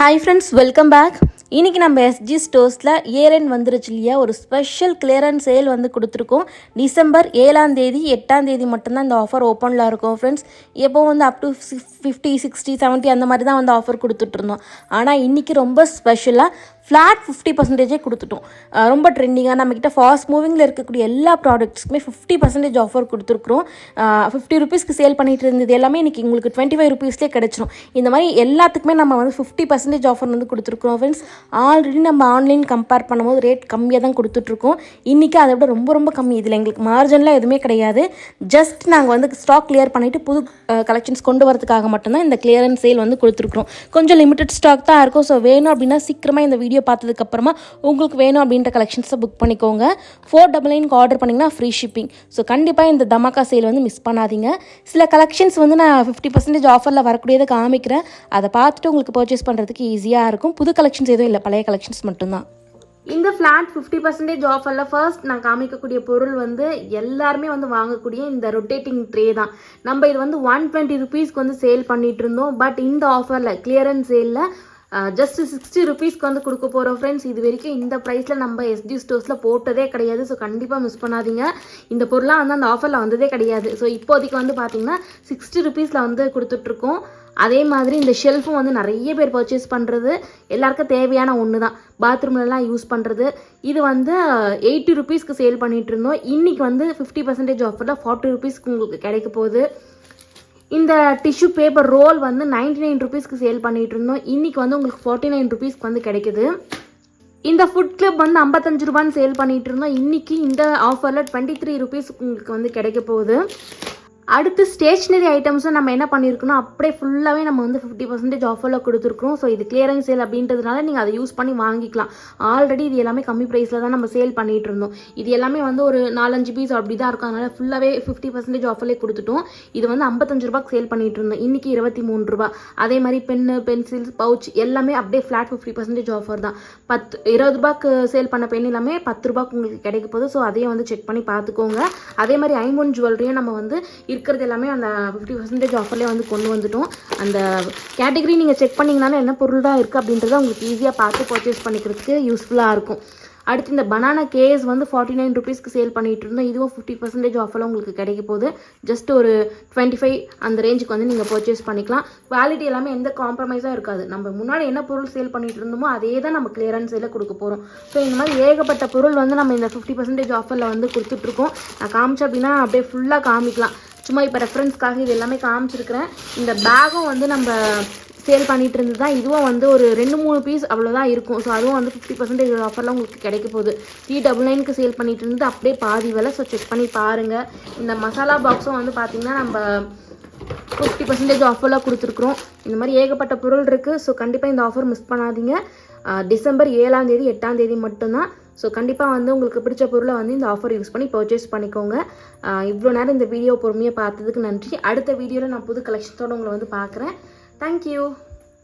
Hi friends, welcome back. இன்றைக்கி நம்ம SG ஸ்டோர்ஸில் year end வந்துருச்சு இல்லையா, ஒரு ஸ்பெஷல் கிளியரன்ஸ் சேல் வந்து கொடுத்துருக்கோம். டிசம்பர் 7ஆம் தேதி 8ஆம் தேதி மட்டும்தான் இந்த ஆஃபர் ஓப்பனில் இருக்கும் ஃப்ரெண்ட்ஸ். எப்போது வந்து அப் டு 50, 60, 70 அந்த மாதிரி தான் வந்து ஆஃபர் கொடுத்துட்ருந்தோம். ஆனால் இன்றைக்கி ரொம்ப ஸ்பெஷலாக ஃப்ளாட் 50% கொடுத்துட்டோம். ரொம்ப ட்ரெண்டிங்காக நம்மக்கிட்ட ஃபாஸ்ட் மூவிங்கில் இருக்கக்கூடிய எல்லா ப்ராடக்ட்ஸ்க்குமே 50% ஆஃபர் கொடுத்துருக்குறோம். 50 ருபீஸ்க்கு சேல் பண்ணிகிட்டு இருந்தது எல்லாமே இன்றைக்கி உங்களுக்கு 25 ருபீஸ்லேயே கிடச்சிரும். இந்த மாதிரி எல்லாத்துக்குமே நம்ம வந்து 50% ஆஃபர் வந்து கொடுத்துருக்குறோம் ஃப்ரெண்ட்ஸ். ஆல்ரெடி நம்ம ஆன்லைன் கம்பேர் பண்ணும்போது ரேட் கம்மியாக தான் கொடுத்துட்ருக்கோம். இன்றைக்கி அதை விட ரொம்ப ரொம்ப கம்மி. இதில் எங்களுக்கு மார்ஜின்லாம் எதுவுமே கிடையாது. ஜஸ்ட் நாங்கள் வந்து ஸ்டாக் கிளியர் பண்ணிவிட்டு புது கலெக்ஷன்ஸ் கொண்டு வரதுக்காக மட்டும்தான் இந்த கிளியரன்ஸ் சேல் வந்து கொடுத்துருக்குறோம். கொஞ்சம் லிமிட்டட் ஸ்டாக் தான் இருக்கும். ஸோ வேணும் அப்படின்னா சீக்கிரமாக இந்த வீடியோ பார்த்ததுக்கப்புறமா உங்களுக்கு வேணும் அப்படின்ற கலெக்ஷன்ஸை புக் பண்ணிக்கோங்க. 499 ஆர்டர் பண்ணிங்கன்னா ஃப்ரீ ஷிப்பிங். ஸோ கண்டிப்பாக இந்த தமாக்கா சேல் வந்து மிஸ் பண்ணாதீங்க. சில கலெக்ஷன்ஸ் வந்து நான் 50% ஆஃபரில் வரக்கூடியதை காமிக்கிறேன். அதை பார்த்துட்டு உங்களுக்கு பர்ச்சேஸ் பண்ணுறதுக்கு ஈஸியாக இருக்கும். புது கலெக்ஷன்ஸ் எதுவும் இல்லை, பழைய கலெக்ஷன்ஸ் மட்டும்தான். இந்த ஃப்ளாட் 50% ஆஃபரில் ஃபர்ஸ்ட் நான் காமிக்கக்கூடிய பொருள் வந்து எல்லாருமே வந்து வாங்கக்கூடிய இந்த ரொட்டேட்டிங் ட்ரே தான். நம்ம இது வந்து 120 ருபீஸ்க்கு வந்து சேல் பண்ணிகிட்டு இருந்தோம். பட் இந்த ஆஃபரில் கிளியரன்ஸ் சேலில் ஜஸ்ட் 60 ருபீஸ்க்கு வந்து கொடுக்க போகிறோம் ஃப்ரெண்ட்ஸ். இது வரைக்கும் இந்த ப்ரைஸில் நம்ம எஸ்டி ஸ்டோர்ஸில் போட்டதே கிடையாது. ஸோ கண்டிப்பாக மிஸ் பண்ணாதீங்க. இந்த பொருளாக வந்து அந்த ஆஃபரில் வந்ததே கிடையாது. ஸோ இப்போதைக்கு வந்து பார்த்திங்கன்னா 60 ருபீஸில் வந்து கொடுத்துட்ருக்கோம். அதே மாதிரி இந்த ஷெல்ஃபும் வந்து நிறைய பேர் பர்ச்சேஸ் பண்ணுறது, எல்லாருக்கும் தேவையான ஒன்று தான், பாத்ரூம்லலாம் யூஸ் பண்ணுறது. இது வந்து 80 ருபீஸ்க்கு சேல் பண்ணிகிட்டு இருந்தோம். இன்றைக்கி வந்து 50% ஆஃபரில் 40 ருபீஸ்க்கு உங்களுக்கு கிடைக்க போகுது. இந்த டிஷ்யூ பேப்பர் ரோல் வந்து 99 ருபீஸ்க்கு சேல் பண்ணிகிட்டு இருந்தோம். இன்றைக்கி வந்து உங்களுக்கு 49 ருபீஸ்க்கு வந்து கிடைக்குது. இந்த ஃபுட் கிளப் வந்து 55 ரூபான்னு சேல் பண்ணிகிட்டு இருந்தோம். இன்றைக்கி இந்த ஆஃபரில் 23 ருபீஸ்க்கு உங்களுக்கு வந்து கிடைக்க போகுது. அடுத்து ஸ்டேஷ்னரி ஐட்டம்ஸும் நம்ம என்ன பண்ணியிருக்கணும், அப்படியே ஃபுல்லாகவே நம்ம வந்து 50% ஆஃபரில் கொடுத்துருக்குறோம். ஸோ இது கிளியரன்ஸ் சேல் அப்படின்றதுனால நீங்கள் அதை யூஸ் பண்ணி வாங்கிக்கலாம். ஆல்ரெடி இது எல்லாமே கம்மி ப்ரைஸில் தான் நம்ம சேல் பண்ணிகிட்டு இருந்தோம். இது எல்லாமே வந்து ஒரு 4-5 பீஸ் அப்படி தான் இருக்கும். அதனால் ஃபுல்லாகவே 50% ஆஃபர்லேயே கொடுத்துட்டோம். இது வந்து 55 ரூபாய்க்கு சேல் பண்ணிகிட்டு இருந்தோம். இன்றைக்கி 23 ரூபா. அதே மாதிரி பென்னு, பென்சில்ஸ், பவுச் எல்லாமே அப்படியே ஃப்ளாட் 50% ஆஃபர் தான். 20 ரூபாய்க்கு சேல் பண்ண பென் எல்லாமே 10 ரூபாய்க்கு உங்களுக்கு கிடைக்க போகுது. ஸோ அதையும் வந்து செக் பண்ணி பார்த்துக்கோங்க. அதே மாதிரி ஐம்பொன் ஜுவல்லரியும் நம்ம வந்து இருக்கிறது எல்லாமே அந்த 50% ஆஃபர்லேயே வந்து கொண்டு வந்துட்டோம். அந்த கேட்டகரி நீங்கள் செக் பண்ணிங்கனாலும் என்ன பொருள் தான் இருக்குது அப்படின்றத உங்களுக்கு ஈஸியாக பார்த்து பர்ச்சேஸ் பண்ணிக்கிறதுக்கு யூஸ்ஃபுல்லாக இருக்கும். அடுத்து இந்த பனானா கேஸ் வந்து 49 ருபீஸ்க்கு சேல் பண்ணிகிட்டு இருந்தோம். இதுவும் 50% ஆஃபரில் உங்களுக்கு கிடைக்க போகுது. ஜஸ்ட் ஒரு 25 அந்த ரேஞ்சுக்கு வந்து நீங்கள் பர்ச்சேஸ் பண்ணிக்கலாம். குவாலிட்டி எல்லாமே எந்த காம்ப்ரமைஸாக இருக்காது. நம்ம முன்னாடி என்ன பொருள் சேல் பண்ணிகிட்டு இருந்தோமோ அதே தான் நம்ம கிளியரன்ஸ் சேலில் கொடுக்க போகிறோம். ஸோ இந்த மாதிரி ஏகப்பட்ட பொருள் வந்து நம்ம இந்த 50% ஆஃபரில் வந்து கொடுத்துட்ருக்கோம். நான் காமிச்சேன் அப்படின்னா அப்படியே ஃபுல்லாக காமிக்கலாம். சும்மா இப்போ ரெஃபரன்ஸ்க்காக இது எல்லாமே காமிச்சிருக்கிறேன். இந்த பேகும் வந்து நம்ம சேல் பண்ணிகிட்டு இருந்தது தான். இதுவும் வந்து ஒரு 2-3 பீஸ் அவ்வளோதான் இருக்கும். ஸோ அதுவும் வந்து 50% ஆஃபரில் உங்களுக்கு கிடைக்க போகுது. 399க்கு சேல் பண்ணிகிட்டு இருந்தது அப்படியே பாதி விலை. ஸோ செக் பண்ணி பாருங்கள். இந்த மசாலா பாக்ஸும் வந்து பார்த்திங்கன்னா நம்ம 50% ஆஃபரில் கொடுத்துருக்குறோம். இந்த மாதிரி ஏகப்பட்ட பொருள் இருக்குது. ஸோ கண்டிப்பாக இந்த ஆஃபர் மிஸ் பண்ணாதீங்க. டிசம்பர் 7ஆம் தேதி 8ஆம் தேதி மட்டும்தான். ஸோ கண்டிப்பாக வந்து உங்களுக்கு பிடிச்ச பொருளை வந்து இந்த ஆஃபர் யூஸ் பண்ணி பர்ச்சேஸ் பண்ணிக்கோங்க. இவ்வளோ நேரம் இந்த வீடியோ பொறுமையாக பார்த்ததுக்கு நன்றி. அடுத்த வீடியோவில் நான் புது கலெக்ஷன்ஸோடு உங்களை வந்து பார்க்குறேன். தேங்க்யூ.